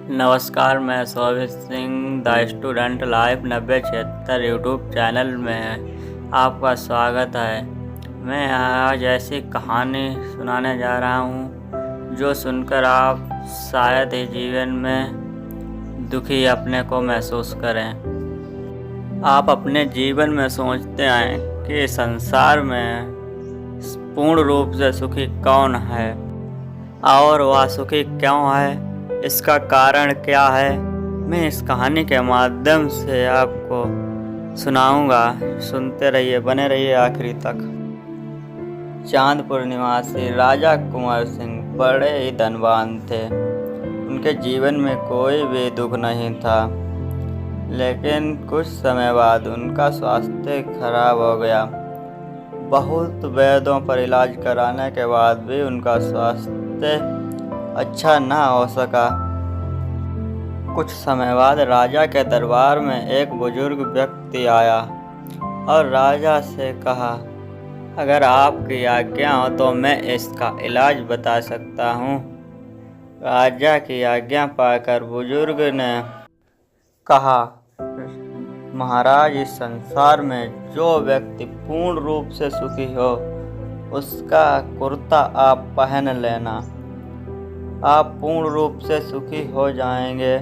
नमस्कार, मैं Shobhit Singh the student life 9076 YouTube channel में आपका स्वागत है। मैं आज ऐसी कहानी सुनाने जा रहा हूँ जो सुनकर आप शायद ही जीवन में दुखी अपने को महसूस करें। आप अपने जीवन में सोचते हैं कि संसार में पूर्ण रूप से सुखी कौन है और वह सुखी क्यों है, इसका कारण क्या है। मैं इस कहानी के माध्यम से आपको सुनाऊंगा। सुनते रहिए, बने रहिए आखिरी तक। चांदपुर निवासी राजा कुंवर सिंह बड़े ही धनवान थे। उनके जीवन में कोई भी दुख नहीं था, लेकिन कुछ समय बाद उनका स्वास्थ्य खराब हो गया। बहुत वैद्यों पर इलाज कराने के बाद भी उनका स्वास्थ्य अच्छा ना हो सका। कुछ समय बाद राजा के दरबार में एक बुजुर्ग व्यक्ति आया और राजा से कहा, अगर आपकी आज्ञा हो तो मैं इसका इलाज बता सकता हूँ। राजा की आज्ञा पाकर बुजुर्ग ने कहा, महाराज, इस संसार में जो व्यक्ति पूर्ण रूप से सुखी हो उसका कुर्ता आप पहन लेना, आप पूर्ण रूप से सुखी हो जाएंगे।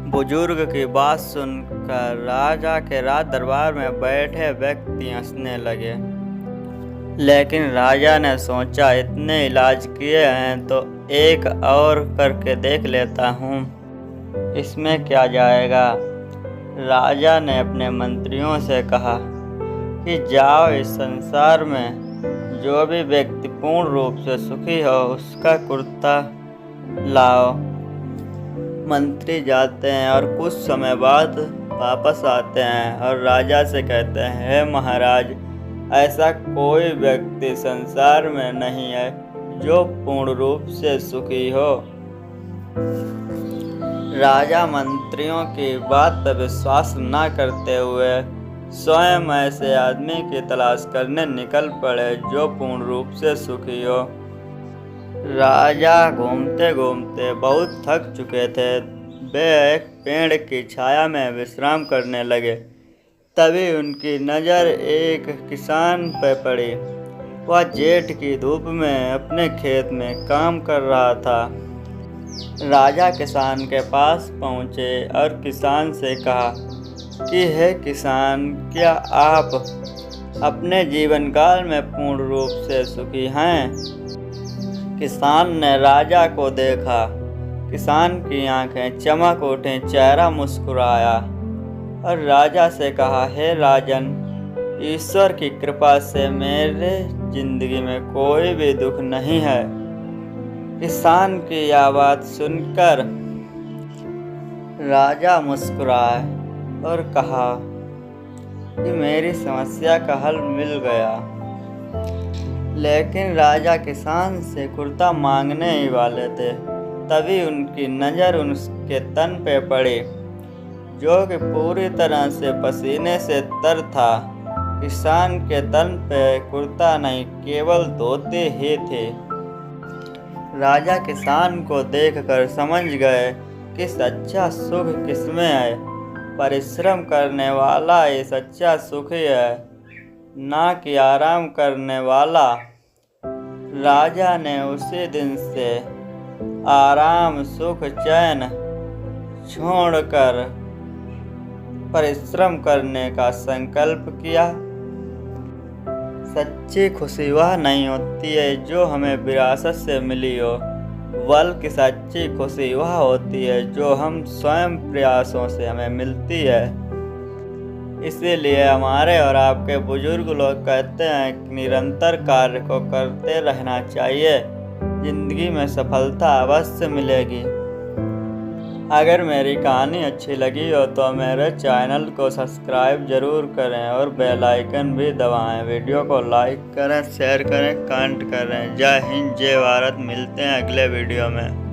बुजुर्ग की बात सुनकर राजा के राज दरबार में बैठे व्यक्ति हंसने लगे, लेकिन राजा ने सोचा, इतने इलाज किए हैं तो एक और करके देख लेता हूँ, इसमें क्या जाएगा। राजा ने अपने मंत्रियों से कहा कि जाओ, इस संसार में जो भी व्यक्ति पूर्ण रूप से सुखी हो उसका कुर्ता लाओ। मंत्री जाते हैं और कुछ समय बाद वापस आते हैं और राजा से कहते हैं, हे महाराज, ऐसा कोई व्यक्ति संसार में नहीं है जो पूर्ण रूप से सुखी हो। राजा मंत्रियों की बात पर विश्वास न करते हुए स्वयं ऐसे आदमी की तलाश करने निकल पड़े जो पूर्ण रूप से सुखी हो। राजा घूमते घूमते बहुत थक चुके थे। वे एक पेड़ की छाया में विश्राम करने लगे। तभी उनकी नज़र एक किसान पर पड़ी। वह जेठ की धूप में अपने खेत में काम कर रहा था। राजा किसान के पास पहुँचे और किसान से कहा कि हे किसान, क्या आप अपने जीवन काल में पूर्ण रूप से सुखी हैं? किसान ने राजा को देखा। किसान की आंखें चमक उठीं, चेहरा मुस्कुराया और राजा से कहा, हे राजन, ईश्वर की कृपा से मेरे जिंदगी में कोई भी दुख नहीं है। किसान की यह बात सुनकर राजा मुस्कुराए और कहा कि मेरी समस्या का हल मिल गया। लेकिन राजा किसान से कुर्ता मांगने ही वाले थे, तभी उनकी नज़र उसके तन पे पड़ी, जो कि पूरी तरह से पसीने से तर था। किसान के तन पे कुर्ता नहीं, केवल धोती ही थे। राजा किसान को देखकर समझ गए कि सच्चा सुख किसमें है। परिश्रम करने वाला ही सच्चा सुखी है, ना कि आराम करने वाला। राजा ने उसी दिन से आराम, सुख, चैन छोड़कर परिश्रम करने का संकल्प किया। सच्ची खुशी वह नहीं होती है जो हमें विरासत से मिली हो, बल्कि सच्ची खुशी वह होती है जो हम स्वयं प्रयासों से हमें मिलती है। इसीलिए हमारे और आपके बुजुर्ग लोग कहते हैं कि निरंतर कार्य को करते रहना चाहिए, जिंदगी में सफलता अवश्य मिलेगी। अगर मेरी कहानी अच्छी लगी हो तो मेरे चैनल को सब्सक्राइब जरूर करें और बेल आइकन भी दबाएं। वीडियो को लाइक करें, शेयर करें, कमेंट करें। जय हिंद, जय भारत। मिलते हैं अगले वीडियो में।